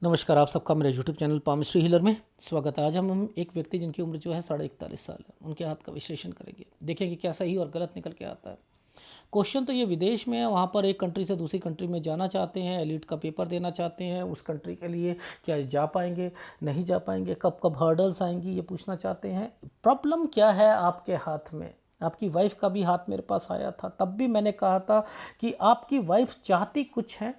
नमस्कार, आप सबका मेरे यूट्यूब चैनल पामिस्ट्री हीलर में स्वागत है। आज हम एक व्यक्ति जिनकी उम्र जो है 41.5 साल है, उनके हाथ का विश्लेषण करेंगे, देखेंगे क्या सही और गलत निकल के आता है। क्वेश्चन तो ये विदेश में है, वहाँ पर एक कंट्री से दूसरी कंट्री में जाना चाहते हैं, एलिट का पेपर देना चाहते हैं, उस कंट्री के लिए क्या जा पाएंगे, नहीं जा पाएंगे, कब कब हर्डल्स आएंगी, ये पूछना चाहते हैं। प्रॉब्लम क्या है आपके हाथ में? आपकी वाइफ का भी हाथ मेरे पास आया था, तब भी मैंने कहा था कि आपकी वाइफ चाहती कुछ है,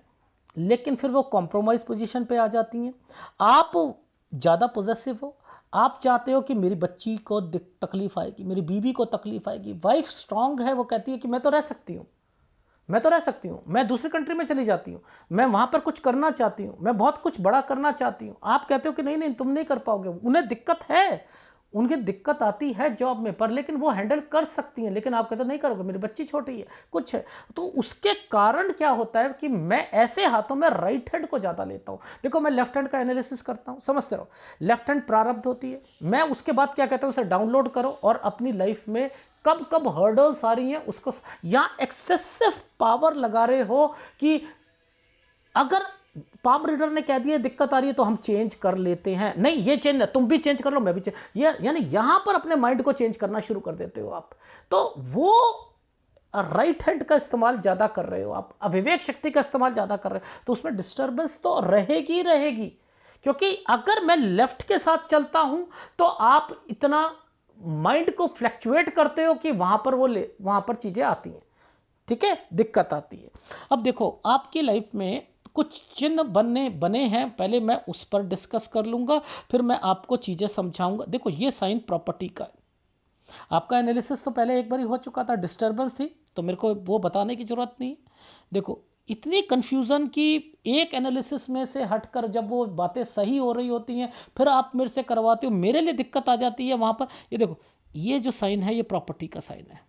लेकिन फिर वो कॉम्प्रोमाइज़ पोजीशन पे आ जाती हैं। आप ज़्यादा पोजेसिव हो, आप चाहते हो कि मेरी बच्ची को तकलीफ आएगी, मेरी बीवी को तकलीफ आएगी। वाइफ स्ट्रांग है, वो कहती है कि मैं तो रह सकती हूँ, मैं तो रह सकती हूँ, मैं दूसरी कंट्री में चली जाती हूँ, मैं वहाँ पर कुछ करना चाहती हूँ, मैं बहुत कुछ बड़ा करना चाहती हूँ। आप कहते हो कि नहीं नहीं तुम नहीं कर पाओगे। उन्हें दिक्कत है, उनकी दिक्कत आती है जॉब में, पर लेकिन वो हैंडल कर सकती हैं। लेकिन आप कहते हो नहीं करोगे, मेरी बच्ची छोटी है, कुछ है। तो उसके कारण क्या होता है कि मैं ऐसे हाथों में राइट हैंड को ज़्यादा लेता हूँ। देखो, मैं लेफ्ट हैंड का एनालिसिस करता हूँ, समझते रहो। लेफ्ट हैंड प्रारब्ध होती है, मैं उसके बाद क्या कहता हूँ, उसे डाउनलोड करो और अपनी लाइफ में कब कब हर्डल्स आ रही हैं उसको, या एक्सेसिव पावर लगा रहे हो कि अगर पाम रीडर ने कह दिया दिक्कत आ रही है तो हम चेंज कर लेते हैं। नहीं, ये चेंज तुम भी चेंज कर लो, मैं भी चेंज, ये यानी यहां पर अपने माइंड को चेंज करना शुरू कर देते हो आप। तो वो राइट हैंड का इस्तेमाल ज़्यादा कर रहे हो आप, अविवेक शक्ति का इस्तेमाल ज़्यादा कर रहे हो, तो उसमें डिस्टर्बेंस तो रहेगी रहेगी। क्योंकि अगर मैं लेफ्ट के साथ चलता हूं तो आप इतना माइंड को फ्लैक्चुएट करते हो कि वहां पर चीज़ें आती हैं, ठीक है, दिक्कत आती है। अब देखो, आपकी लाइफ में कुछ चिन्ह बने हैं, पहले मैं उस पर डिस्कस कर लूँगा, फिर मैं आपको चीज़ें समझाऊंगा। देखो, ये साइन प्रॉपर्टी का है। आपका एनालिसिस तो पहले एक बार ही हो चुका था, डिस्टर्बेंस थी, तो मेरे को वो बताने की ज़रूरत नहीं। देखो, इतनी कन्फ्यूज़न की एक एनालिसिस में से हटकर जब वो बातें सही हो रही होती हैं, फिर आप मेरे से करवाते हो, मेरे लिए दिक्कत आ जाती है वहाँ पर। ये देखो, ये जो साइन है ये प्रॉपर्टी का साइन है।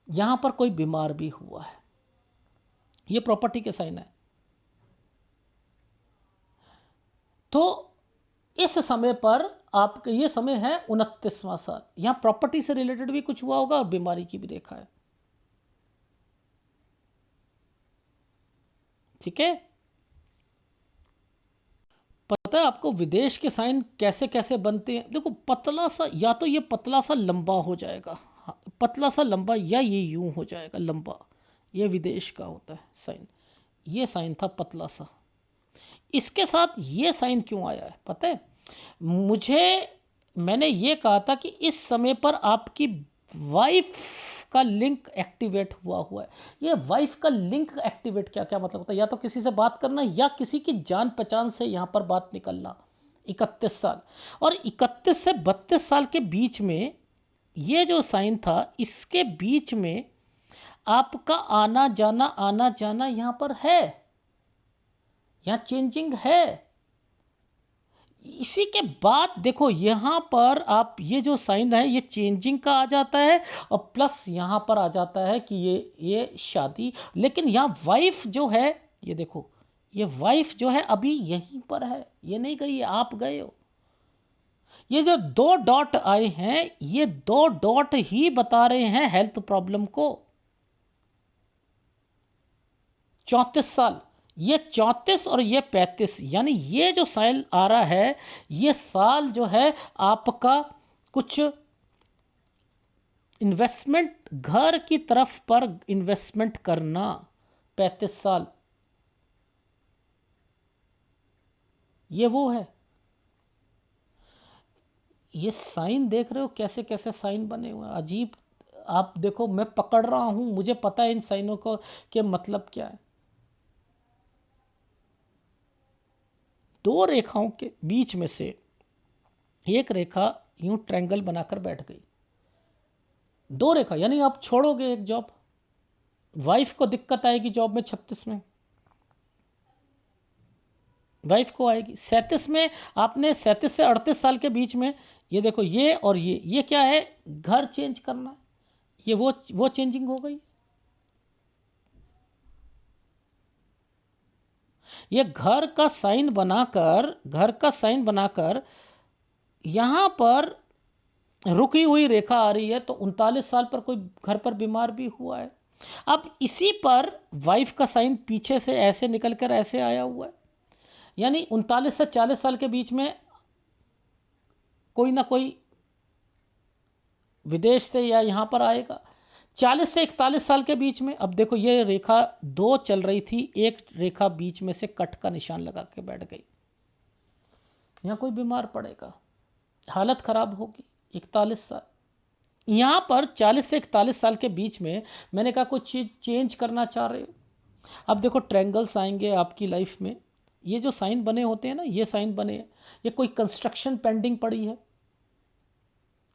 यहाँ पर कोई बीमार भी हुआ है, ये प्रॉपर्टी के साइन है। तो इस समय पर आपका ये समय है 29वां साल, यहां प्रॉपर्टी से रिलेटेड भी कुछ हुआ होगा और बीमारी की भी रेखा है, ठीक है। पता है आपको विदेश के साइन कैसे कैसे बनते हैं? देखो, पतला सा, या तो ये पतला सा लंबा हो जाएगा, हाँ, पतला सा लंबा, या ये यूं हो जाएगा लंबा। ये विदेश का होता है साइन। ये साइन था पतला सा। इसके साथ ये साइन क्यों आया है पता है मुझे? मैंने ये कहा था कि इस समय पर आपकी वाइफ का लिंक एक्टिवेट हुआ है। ये वाइफ का लिंक एक्टिवेट क्या क्या मतलब होता है? या तो किसी से बात करना, या किसी की जान पहचान से यहाँ पर बात निकलना। 31 साल, और 31 से 32 साल के बीच में ये जो साइन था, इसके बीच में आपका आना जाना यहाँ पर है, यहाँ चेंजिंग है। इसी के बाद देखो, यहाँ पर आप ये जो साइन है ये चेंजिंग का आ जाता है, और प्लस यहाँ पर आ जाता है कि ये शादी। लेकिन यहाँ वाइफ जो है, ये देखो, ये वाइफ जो है अभी यहीं पर है, ये नहीं गई, आप गए हो। ये जो दो डॉट आए हैं, ये दो डॉट ही बता रहे हैं हेल्थ प्रॉब्लम को। 34 साल, ये 34 और ये 35, यानी ये जो साल आ रहा है, ये साल जो है आपका कुछ इन्वेस्टमेंट, घर की तरफ पर इन्वेस्टमेंट करना। 35 साल, ये वो है। ये साइन देख रहे हो कैसे कैसे साइन बने हुए हैं, अजीब। आप देखो, मैं पकड़ रहा हूं, मुझे पता है इन साइनों को के मतलब क्या है। दो रेखाओं के बीच में से एक रेखा यूं ट्रायंगल बनाकर बैठ गई। दो रेखा यानी आप छोड़ोगे एक जॉब, वाइफ को दिक्कत आएगी जॉब में 36 में, वाइफ को आएगी 37 में। आपने 37 से 38 साल के बीच में, ये देखो, ये और ये क्या है? घर चेंज करना। ये वो चेंजिंग हो गई। ये घर का साइन बनाकर यहां पर रुकी हुई रेखा आ रही है, तो 39 साल पर कोई घर पर बीमार भी हुआ है। अब इसी पर वाइफ का साइन पीछे से ऐसे निकल कर ऐसे आया हुआ है, यानी 39 से 40 साल के बीच में कोई ना कोई विदेश से या यहाँ पर आएगा। 40 से 41 साल के बीच में, अब देखो ये रेखा दो चल रही थी, एक रेखा बीच में से कट का निशान लगा के बैठ गई। यहाँ कोई बीमार पड़ेगा, हालत खराब होगी। 41 साल, यहाँ पर 40 से 41 साल के बीच में मैंने कहा कुछ चीज़ चेंज करना चाह रहे हो। अब देखो ट्रायंगल्स आएंगे आपकी लाइफ में, ये जो साइन बने होते हैं ना, ये साइन बने हैं, ये कोई कंस्ट्रक्शन पेंडिंग पड़ी है,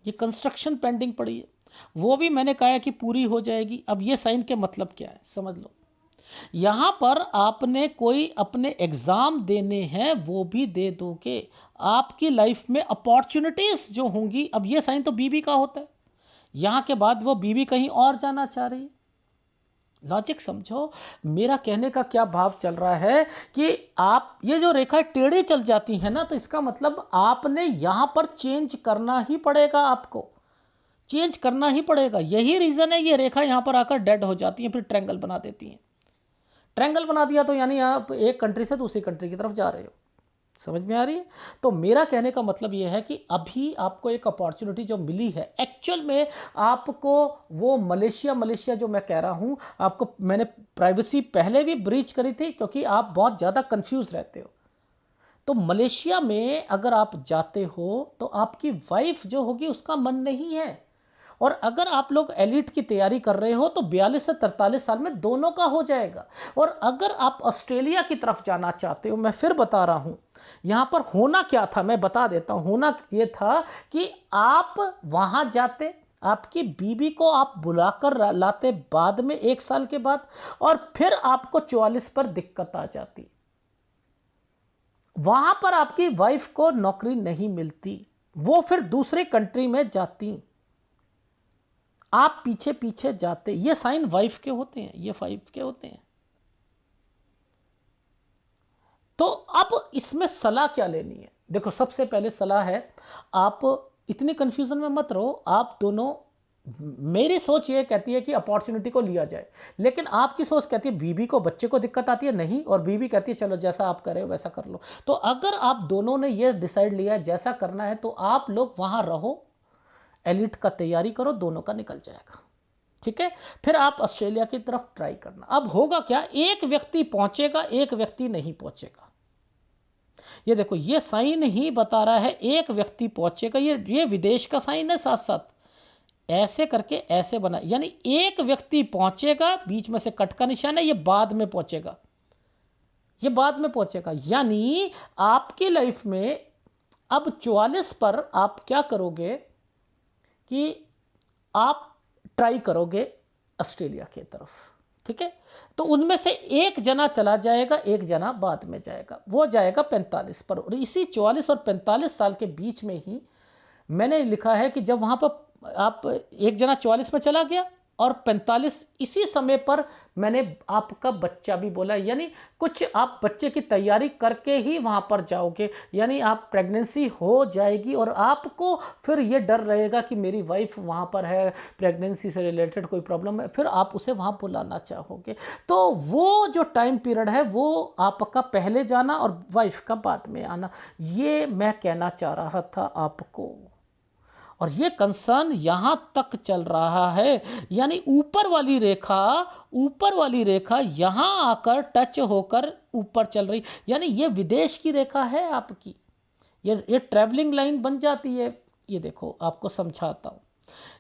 ये कंस्ट्रक्शन पेंडिंग पड़ी है, वो भी मैंने कहा है कि पूरी हो जाएगी। अब ये साइन के मतलब क्या है समझ लो। यहाँ पर आपने कोई अपने एग्ज़ाम देने हैं, वो भी दे दोगे। आपकी लाइफ में अपॉर्चुनिटीज़ जो होंगी, अब ये साइन तो बीबी का होता है, यहाँ के बाद वो बीबी कहीं और जाना चाह रही है। लॉजिक समझो, मेरा कहने का क्या भाव चल रहा है कि आप ये जो रेखा टेढ़ी चल जाती है ना, तो इसका मतलब आपने यहाँ पर चेंज करना ही पड़ेगा, आपको चेंज करना ही पड़ेगा। यही रीज़न है ये रेखा यहाँ पर आकर डेड हो जाती है, फिर ट्रायंगल बना देती हैं। ट्रायंगल बना दिया तो यानी आप एक कंट्री से दूसरी कंट्री की तरफ जा रहे हो। समझ में आ रही है? तो मेरा कहने का मतलब ये है कि अभी आपको एक अपॉर्चुनिटी जो मिली है, एक्चुअल में आपको वो मलेशिया जो मैं कह रहा हूँ, आपको मैंने प्राइवेसी पहले भी ब्रीच करी थी क्योंकि आप बहुत ज़्यादा कंफ्यूज रहते हो। तो मलेशिया में अगर आप जाते हो तो आपकी वाइफ जो होगी उसका मन नहीं है। और अगर आप लोग एलिट की तैयारी कर रहे हो तो 42 से 43 साल में दोनों का हो जाएगा। और अगर आप ऑस्ट्रेलिया की तरफ जाना चाहते हो, मैं फिर बता रहा हूँ, यहाँ पर होना क्या था मैं बता देता हूँ। होना ये था कि आप वहाँ जाते, आपकी बीबी को आप बुलाकर लाते बाद में 1 साल के बाद, और फिर आपको 44 पर दिक्कत आ जाती। वहाँ पर आपकी वाइफ को नौकरी नहीं मिलती, वो फिर दूसरी कंट्री में जाती, आप पीछे पीछे जाते। ये साइन वाइफ के होते हैं, ये वाइफ के होते हैं। तो अब इसमें सलाह क्या लेनी है? देखो सबसे पहले सलाह है, आप इतनी कंफ्यूजन में मत रहो। आप दोनों, मेरी सोच ये कहती है कि अपॉर्चुनिटी को लिया जाए, लेकिन आपकी सोच कहती है बीबी को बच्चे को दिक्कत आती है, नहीं, और बीबी कहती है चलो जैसा आप कर रहे हो वैसा कर लो। तो अगर आप दोनों ने ये डिसाइड लिया है जैसा करना है, तो आप लोग वहां रहो, एलिट का तैयारी करो, दोनों का निकल जाएगा। ठीक है, फिर आप ऑस्ट्रेलिया की तरफ ट्राई करना। अब होगा क्या, एक व्यक्ति पहुंचेगा, एक व्यक्ति नहीं पहुंचेगा। ये देखो ये साइन ही बता रहा है एक व्यक्ति पहुंचेगा, ये विदेश का साइन है, साथ साथ ऐसे करके ऐसे बना, यानी एक व्यक्ति पहुंचेगा, बीच में से कट का निशान है, ये बाद में पहुंचेगा, ये बाद में पहुंचेगा। यानी आपकी लाइफ में अब 44 पर आप क्या करोगे कि आप ट्राई करोगे ऑस्ट्रेलिया की तरफ। ठीक है, तो उनमें से एक जना चला जाएगा, एक जना बाद में जाएगा, वो जाएगा 45 पर। और इसी 44 और 45 साल के बीच में ही मैंने लिखा है कि जब वहाँ पर आप एक जना 44 में चला गया और 45 इसी समय पर मैंने आपका बच्चा भी बोला, यानी कुछ आप बच्चे की तैयारी करके ही वहाँ पर जाओगे, यानी आप प्रेगनेंसी हो जाएगी और आपको फिर ये डर रहेगा कि मेरी वाइफ वहाँ पर है, प्रेगनेंसी से रिलेटेड कोई प्रॉब्लम है, फिर आप उसे वहाँ बुलाना चाहोगे। तो वो जो टाइम पीरियड है वो आपका पहले जाना और वाइफ का बाद में आना, ये मैं कहना चाह रहा था आपको। और ये कंसर्न यहाँ तक चल रहा है, यानी ऊपर वाली रेखा यहाँ आकर टच होकर ऊपर चल रही, यानी ये विदेश की रेखा है आपकी, ये ट्रैवलिंग लाइन बन जाती है। ये देखो आपको समझाता हूँ,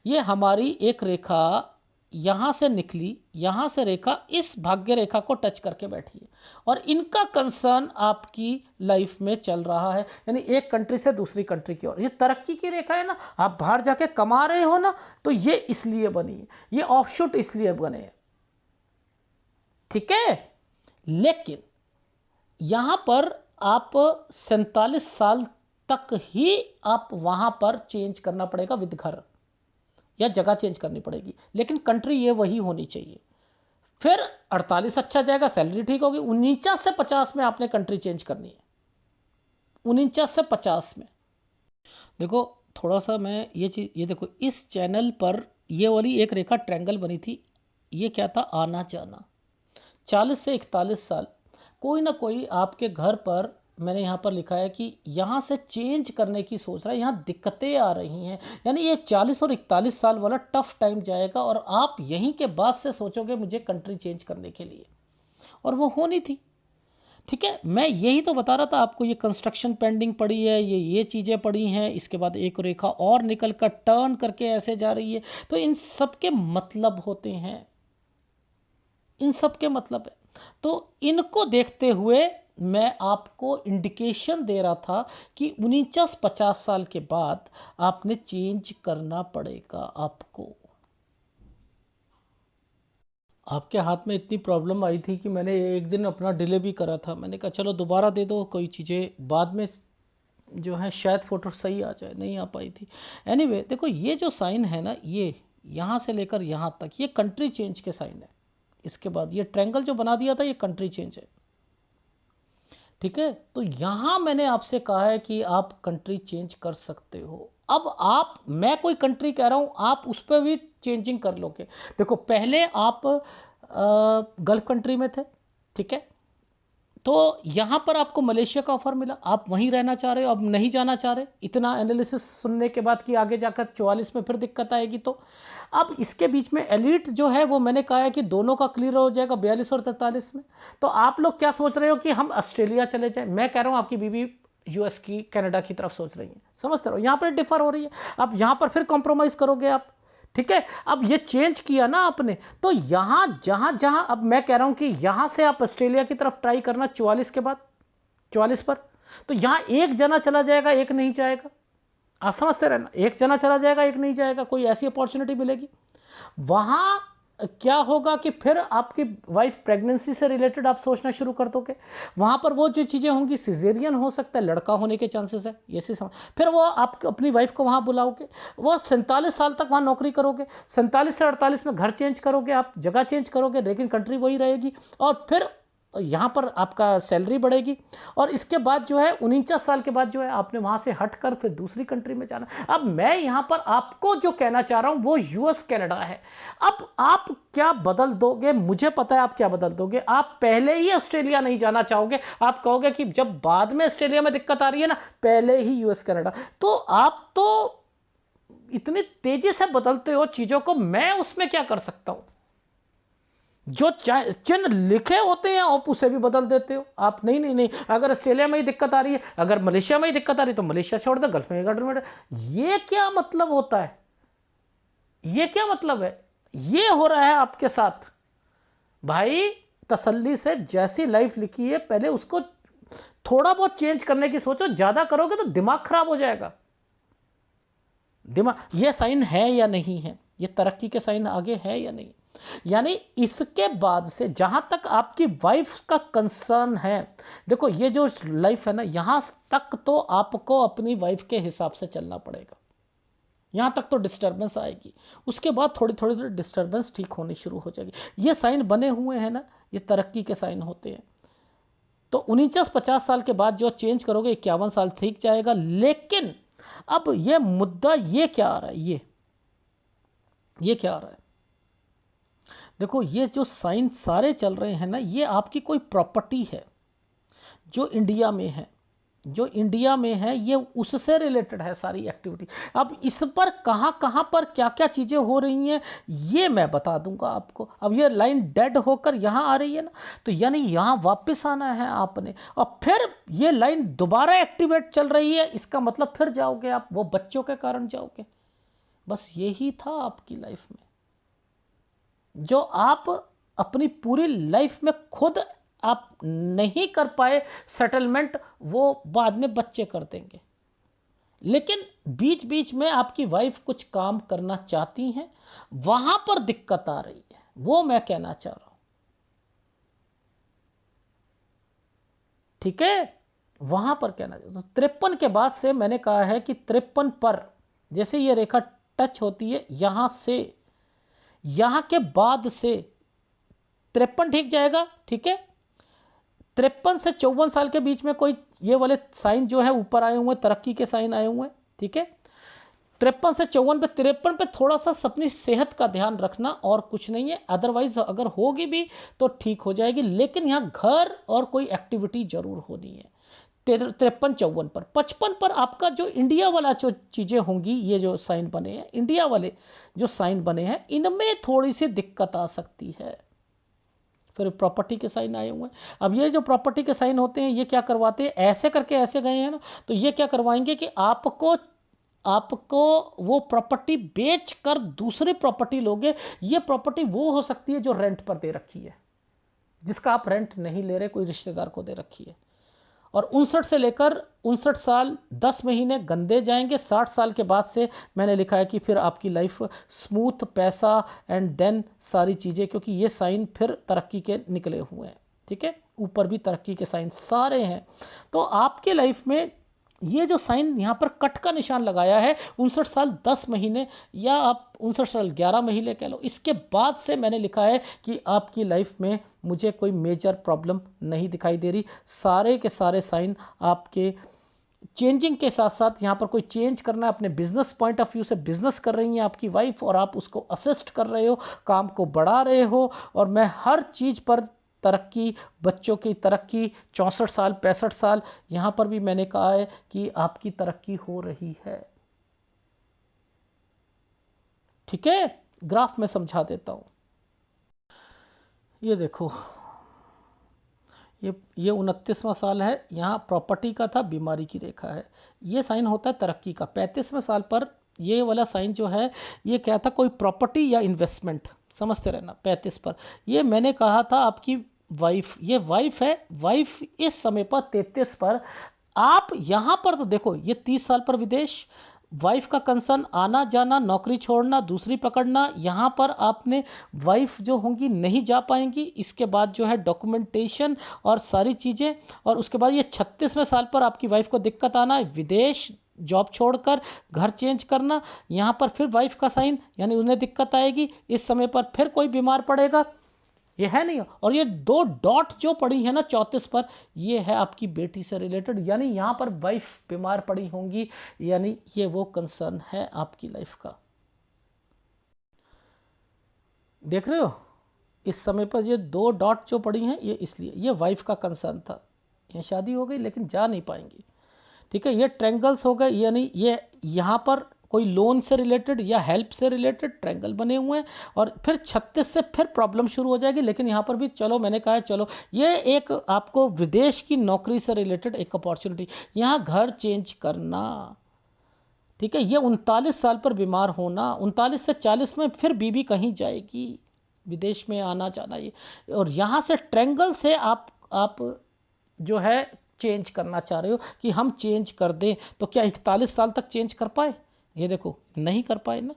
ये हमारी एक रेखा यहाँ से निकली, यहाँ से रेखा इस भाग्य रेखा को टच करके बैठी है, और इनका कंसर्न आपकी लाइफ में चल रहा है, यानी एक कंट्री से दूसरी कंट्री की ओर। ये तरक्की की रेखा है ना, आप बाहर जाके कमा रहे हो ना, तो ये इसलिए बनी है, ये ऑफशूट इसलिए बने हैं। ठीक है, लेकिन यहाँ पर आप 47 साल तक ही आप वहाँ पर चेंज करना पड़ेगा विद घर, या जगह चेंज करनी पड़ेगी, लेकिन कंट्री ये वही होनी चाहिए। फिर 48 अच्छा जाएगा, सैलरी ठीक होगी, 49 से 50 में आपने कंट्री चेंज करनी है, 49 से 50 में। देखो थोड़ा सा मैं ये चीज़, ये देखो इस चैनल पर ये वाली एक रेखा ट्रायंगल बनी थी, ये क्या था, आना जाना। 40 से 41 साल कोई ना कोई आपके घर पर मैंने यहाँ पर लिखा है कि यहाँ से चेंज करने की सोच रहा है, यहाँ दिक्कतें आ रही हैं, यानी ये 40 और 41 साल वाला टफ टाइम जाएगा और आप यहीं के बाद से सोचोगे मुझे कंट्री चेंज करने के लिए, और वो होनी थी। ठीक है, मैं यही तो बता रहा था आपको, ये कंस्ट्रक्शन पेंडिंग पड़ी है, ये चीज़ें पड़ी हैं, इसके बाद एक रेखा और निकल कर टर्न करके ऐसे जा रही है, तो इन सब के मतलब होते हैं, इन सब के मतलब है। तो इनको देखते हुए मैं आपको इंडिकेशन दे रहा था कि 49-50 साल के बाद आपने चेंज करना पड़ेगा आपको। आपके हाथ में इतनी प्रॉब्लम आई थी कि मैंने एक दिन अपना डिले भी करा था, मैंने कहा चलो दोबारा दे दो, कोई चीज़ें बाद में जो है शायद फ़ोटो सही आ जाए, नहीं आ पाई थी। एनीवे देखो ये जो साइन है ना, ये यहाँ से लेकर यहाँ तक ये कंट्री चेंज के साइन है। इसके बाद ये ट्रायंगल जो बना दिया था ये कंट्री चेंज है। ठीक है, तो यहाँ मैंने आपसे कहा है कि आप कंट्री चेंज कर सकते हो। अब आप, मैं कोई कंट्री कह रहा हूँ, आप उस पर भी चेंजिंग कर लोगे। देखो पहले आप गल्फ कंट्री में थे, ठीक है, तो यहाँ पर आपको मलेशिया का ऑफर मिला, आप वहीं रहना चाह रहे हो, अब नहीं जाना चाह रहे, इतना एनालिसिस सुनने के बाद कि आगे जाकर 44 में फिर दिक्कत आएगी। तो अब इसके बीच में एलिट जो है वो मैंने कहा है कि दोनों का क्लियर हो जाएगा 42 और 43 में। तो आप लोग क्या सोच रहे हो कि हम ऑस्ट्रेलिया चले जाए, मैं कह रहा हूँ आपकी बीवी यूएस की, कनाडा की तरफ सोच रही है, समझते रहो, यहाँ पर डिफर हो रही है। अब यहाँ पर फिर कॉम्प्रोमाइज़ करोगे आप, ठीक है। अब ये चेंज किया ना आपने, तो यहां जहां जहां, अब मैं कह रहा हूं कि यहां से आप ऑस्ट्रेलिया की तरफ ट्राई करना 44 के बाद, 44 पर, तो यहां एक जना चला जाएगा एक नहीं जाएगा, आप समझते रहना, एक जना चला जाएगा एक नहीं जाएगा, कोई ऐसी अपॉर्चुनिटी मिलेगी। वहां क्या होगा कि फिर आपकी वाइफ प्रेगनेंसी से रिलेटेड आप सोचना शुरू कर दोगे, वहां पर वो जो चीज़ें होंगी, सिजेरियन हो सकता है, लड़का होने के चांसेस है, ये सी समझ। फिर वो आप अपनी वाइफ को वहां बुलाओगे, वो 47 साल तक वहां नौकरी करोगे, 47 से 48 में घर चेंज करोगे, आप जगह चेंज करोगे, लेकिन कंट्री वही रहेगी, और फिर यहाँ पर आपका सैलरी बढ़ेगी, और इसके बाद जो है 49 साल के बाद जो है आपने वहाँ से हटकर फिर दूसरी कंट्री में जाना। अब मैं यहाँ पर आपको जो कहना चाह रहा हूँ वो यूएस कनाडा है। अब आप क्या बदल दोगे, मुझे पता है आप क्या बदल दोगे, आप पहले ही ऑस्ट्रेलिया नहीं जाना चाहोगे, आप कहोगे कि जब बाद में ऑस्ट्रेलिया में दिक्कत आ रही है ना, पहले ही यूएस कनाडा। तो आप तो इतनी तेजी से बदलते हो चीज़ों को, मैं उसमें क्या कर सकता हूँ। जो चिन्ह लिखे होते हैं आप उसे भी बदल देते हो आप, नहीं नहीं नहीं, अगर ऑस्ट्रेलिया में ही दिक्कत आ रही है, अगर मलेशिया में ही दिक्कत आ रही है तो मलेशिया छोड़ दो, गल्फ में कंट्री। ये क्या मतलब होता है, ये क्या मतलब है, ये हो रहा है आपके साथ। भाई तसल्ली से जैसी लाइफ लिखी है पहले उसको थोड़ा बहुत चेंज करने की सोचो, ज्यादा करोगे तो दिमाग खराब हो जाएगा। दिमाग, ये साइन है या नहीं है, ये तरक्की के साइन आगे है या नहीं। यानी इसके बाद से जहां तक आपकी वाइफ का कंसर्न है, देखो ये जो लाइफ है ना, यहां तक तो आपको अपनी वाइफ के हिसाब से चलना पड़ेगा, यहां तक तो डिस्टर्बेंस आएगी, उसके बाद थोड़ी थोड़ी डिस्टर्बेंस ठीक होनी शुरू हो जाएगी। ये साइन बने हुए हैं ना, ये तरक्की के साइन होते हैं। तो 49-50 साल के बाद जो चेंज करोगे 51 साल ठीक जाएगा। लेकिन अब ये मुद्दा ये क्या आ रहा है, ये क्या आ रहा है, देखो ये जो साइन सारे चल रहे हैं ना, ये आपकी कोई प्रॉपर्टी है जो इंडिया में है, जो इंडिया में है, ये उससे रिलेटेड है सारी एक्टिविटी। अब इस पर कहाँ कहाँ पर क्या क्या चीज़ें हो रही हैं ये मैं बता दूंगा आपको। अब ये लाइन डेड होकर यहाँ आ रही है ना, तो यानी यहाँ वापस आना है आपने, और फिर ये लाइन दोबारा एक्टिवेट चल रही है, इसका मतलब फिर जाओगे आप, वो बच्चों के कारण जाओगे। बस यही था आपकी लाइफ में, जो आप अपनी पूरी लाइफ में खुद आप नहीं कर पाए सेटलमेंट, वो बाद में बच्चे कर देंगे। लेकिन बीच बीच में आपकी वाइफ कुछ काम करना चाहती हैं, वहां पर दिक्कत आ रही है, वो मैं कहना चाह रहा हूं, ठीक है, वहां पर कहना चाहता हूं। 53 के बाद से मैंने कहा है कि 53 पर जैसे ये रेखा टच होती है यहां से, यहां के बाद से 53 ठीक जाएगा, ठीक है। 53 से 54 साल के बीच में कोई ये वाले साइन जो है ऊपर आए हुए हैं, तरक्की के साइन आए हुए हैं, ठीक है। 53 से 54 पे, 53 पे थोड़ा सा अपनी सेहत का ध्यान रखना और कुछ नहीं है। अदरवाइज अगर होगी भी तो ठीक हो जाएगी, लेकिन यहाँ घर और कोई एक्टिविटी जरूर होनी है। 53-54 पर। 55 पर आपका जो इंडिया वाला जो चीज़ें होंगी, ये जो साइन बने हैं इंडिया वाले जो साइन बने हैं, इनमें थोड़ी सी दिक्कत आ सकती है। फिर प्रॉपर्टी के साइन आए हुए हैं। अब ये जो प्रॉपर्टी के साइन होते हैं, ये क्या करवाते हैं, ऐसे करके ऐसे गए हैं ना, तो ये क्या करवाएंगे कि आपको आपको वो प्रॉपर्टी बेच कर दूसरी प्रॉपर्टी लोगे। ये प्रॉपर्टी वो हो सकती है जो रेंट पर दे रखी है, जिसका आप रेंट नहीं ले रहे, कोई रिश्तेदार को दे रखी है। और 59 से लेकर 59 साल 10 महीने गंदे जाएंगे। 60 साल के बाद से मैंने लिखा है कि फिर आपकी लाइफ स्मूथ, पैसा एंड देन सारी चीज़ें, क्योंकि ये साइन फिर तरक्की के निकले हुए हैं। ठीक है, ऊपर भी तरक्की के साइन सारे हैं। तो आपके लाइफ में ये जो साइन यहाँ पर कट का निशान लगाया है, 59 साल 10 महीने या आप 59 साल 11 महीने कह लो, इसके बाद से मैंने लिखा है कि आपकी लाइफ में मुझे कोई मेजर प्रॉब्लम नहीं दिखाई दे रही। सारे के सारे साइन आपके चेंजिंग के साथ साथ, यहाँ पर कोई चेंज करना है अपने बिजनेस पॉइंट ऑफ व्यू से, बिजनेस कर रही हैं आपकी वाइफ और आप उसको असिस्ट कर रहे हो, काम को बढ़ा रहे हो। और मैं हर चीज़ पर तरक्की, बच्चों की तरक्की, 64 साल 65 साल, यहाँ पर भी मैंने कहा है कि आपकी तरक्की हो रही है। ठीक है, ग्राफ में समझा देता हूँ। ये देखो, ये 29वां साल है, यहाँ प्रॉपर्टी का था, बीमारी की रेखा है। ये साइन होता है तरक्की का। 35वें साल पर ये वाला साइन जो है, ये क्या था, कोई प्रॉपर्टी या इन्वेस्टमेंट, समझते रहना। 35 पर ये मैंने कहा था आपकी वाइफ, ये वाइफ है। वाइफ इस समय पर 33 पर, आप यहाँ पर तो देखो, ये 30 साल पर विदेश, वाइफ का कंसर्न, आना जाना, नौकरी छोड़ना, दूसरी पकड़ना, यहाँ पर आपने वाइफ जो होंगी नहीं जा पाएंगी। इसके बाद जो है डॉक्यूमेंटेशन और सारी चीज़ें। और उसके बाद ये 36वें साल पर आपकी वाइफ को दिक्कत आना, विदेश जॉब छोड़कर घर चेंज करना, यहाँ पर फिर वाइफ का साइन, यानी उन्हें दिक्कत आएगी। इस समय पर फिर कोई बीमार पड़ेगा, ये है नहीं। और ये 2 डॉट जो पड़ी है ना 34 पर, ये है आपकी बेटी से रिलेटेड, यानी यहाँ पर वाइफ बीमार पड़ी होंगी, यानी ये वो कंसर्न है आपकी लाइफ का। देख रहे हो, इस समय पर ये 2 डॉट जो पड़ी हैं, ये इसलिए, ये वाइफ का कंसर्न था। ये शादी हो गई लेकिन जा नहीं पाएंगी। ठीक है, ये ट्रैंगल्स हो गए, यानी ये यहाँ पर कोई लोन से रिलेटेड या हेल्प से रिलेटेड ट्रैंगल बने हुए हैं। और फिर 36 से फिर प्रॉब्लम शुरू हो जाएगी, लेकिन यहाँ पर भी चलो मैंने कहा है, चलो ये एक आपको विदेश की नौकरी से रिलेटेड एक अपॉर्चुनिटी, यहाँ घर चेंज करना। ठीक है, ये 39 साल पर बीमार होना, 39 से 40 में फिर बीबी कहीं जाएगी, विदेश में आना जाना ये। और यहाँ से ट्रैंगल से आप जो है चेंज करना चाह रहे हो कि हम चेंज कर दें, तो क्या 41 साल तक चेंज कर पाए? ये देखो, नहीं कर पाए ना।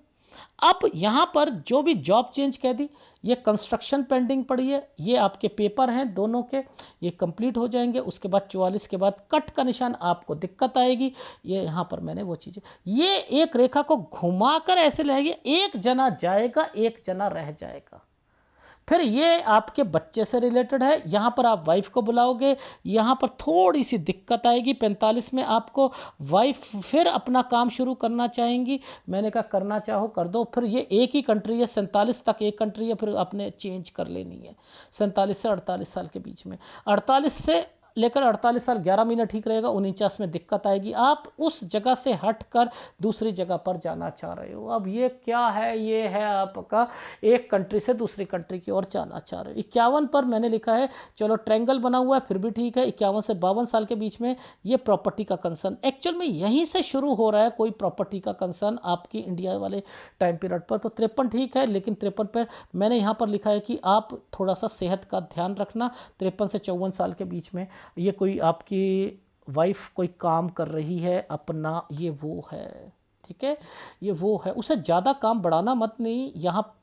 अब यहाँ पर जो भी जॉब चेंज कह दी, ये कंस्ट्रक्शन पेंडिंग पड़ी है, ये आपके पेपर हैं दोनों के, ये कंप्लीट हो जाएंगे। उसके बाद 44 के बाद कट का निशान, आपको दिक्कत आएगी। ये यहाँ पर मैंने वो चीज़ें, ये एक रेखा को घुमाकर ऐसे लाएगी, एक जना जाएगा एक जना रह जाएगा। फिर ये आपके बच्चे से रिलेटेड है, यहाँ पर आप वाइफ को बुलाओगे, यहाँ पर थोड़ी सी दिक्कत आएगी। 45 में आपको वाइफ फिर अपना काम शुरू करना चाहेंगी, मैंने कहा करना चाहो कर दो। फिर ये एक ही कंट्री है, 47 तक एक कंट्री है, फिर आपने चेंज कर लेनी है। 47 से 48 साल के बीच में, 48 से लेकर 48 साल 11 महीने ठीक रहेगा। 49 में दिक्कत आएगी, आप उस जगह से हटकर दूसरी जगह पर जाना चाह रहे हो। अब ये क्या है, ये है आपका एक कंट्री से दूसरी कंट्री की ओर जाना चाह रहे हो। 51 पर मैंने लिखा है, चलो ट्रैंगल बना हुआ है फिर भी ठीक है। 51 से 52 साल के बीच में ये प्रॉपर्टी का कंसर्न, एक्चुअल में यहीं से शुरू हो रहा है कोई प्रॉपर्टी का कंसर्न आपकी इंडिया वाले टाइम पीरियड पर। तो 53 ठीक है, लेकिन 53 पर मैंने यहाँ पर लिखा है कि आप थोड़ा सा सेहत का ध्यान रखना। 53 से 54 साल के बीच में ये कोई आपकी वाइफ कोई काम कर रही है अपना, ये वो है। ठीक है, ये वो है, उसे ज़्यादा काम बढ़ाना मत, नहीं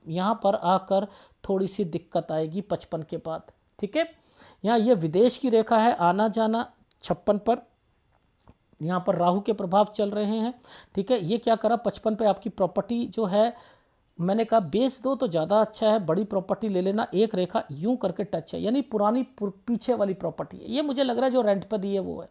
यहाँ पर आकर थोड़ी सी दिक्कत आएगी 55 के बाद। ठीक है, यहाँ ये विदेश की रेखा है, आना जाना। 56 पर यहाँ पर राहु के प्रभाव चल रहे हैं। ठीक है, ये क्या करा, 55 पे आपकी प्रॉपर्टी जो है, मैंने कहा बेच दो तो ज़्यादा अच्छा है, बड़ी प्रॉपर्टी ले लेना। एक रेखा यूं करके टच है, यानी पुरानी पीछे वाली प्रॉपर्टी है, ये मुझे लग रहा है जो रेंट पर दी है वो है।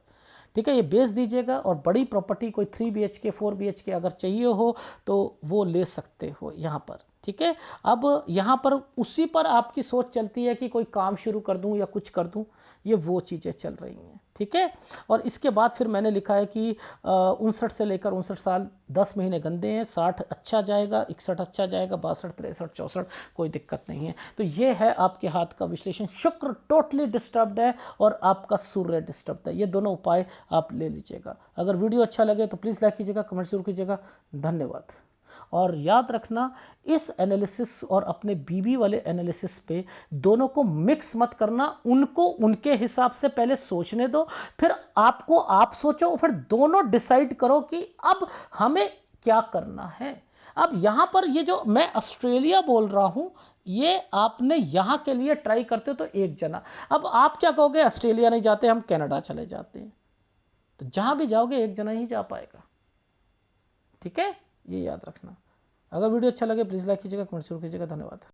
ठीक है, ये बेच दीजिएगा और बड़ी प्रॉपर्टी कोई 3 BHK 4 BHK अगर चाहिए हो तो वो ले सकते हो यहाँ पर। ठीक है, अब यहाँ पर उसी पर आपकी सोच चलती है कि कोई काम शुरू कर दूँ या कुछ कर दूँ, ये वो चीज़ें चल रही हैं। ठीक है, और इसके बाद फिर मैंने लिखा है कि 59 से लेकर 59 साल 10 महीने गंदे हैं, 60 अच्छा जाएगा, 61 अच्छा जाएगा, 62 63 64 कोई दिक्कत नहीं है। तो ये है आपके हाथ का विश्लेषण। शुक्र टोटली डिस्टर्ब्ड है और आपका सूर्य डिस्टर्ब्ड है। ये दोनों उपाय आप ले लीजिएगा। अगर वीडियो अच्छा लगे तो प्लीज़ लाइक कीजिएगा, कमेंट जरूर कीजिएगा। धन्यवाद। और याद रखना, इस एनालिसिस और अपने बीबी वाले एनालिसिस पे दोनों को मिक्स मत करना। उनको उनके हिसाब से पहले सोचने दो, फिर आपको आप सोचो, फिर दोनों डिसाइड करो कि अब हमें क्या करना है। अब यहां पर ये जो मैं ऑस्ट्रेलिया बोल रहा हूं, ये आपने यहां के लिए ट्राई करते हो तो एक जना। अब आप क्या कहोगे, ऑस्ट्रेलिया नहीं जाते, हम कनाडा चले जाते हैं। तो जहां भी जाओगे एक जना ही जा पाएगा। ठीक है, ये याद रखना। अगर वीडियो अच्छा लगे प्लीज़ लाइक कीजिएगा, कमेंट जरूर कीजिएगा। धन्यवाद।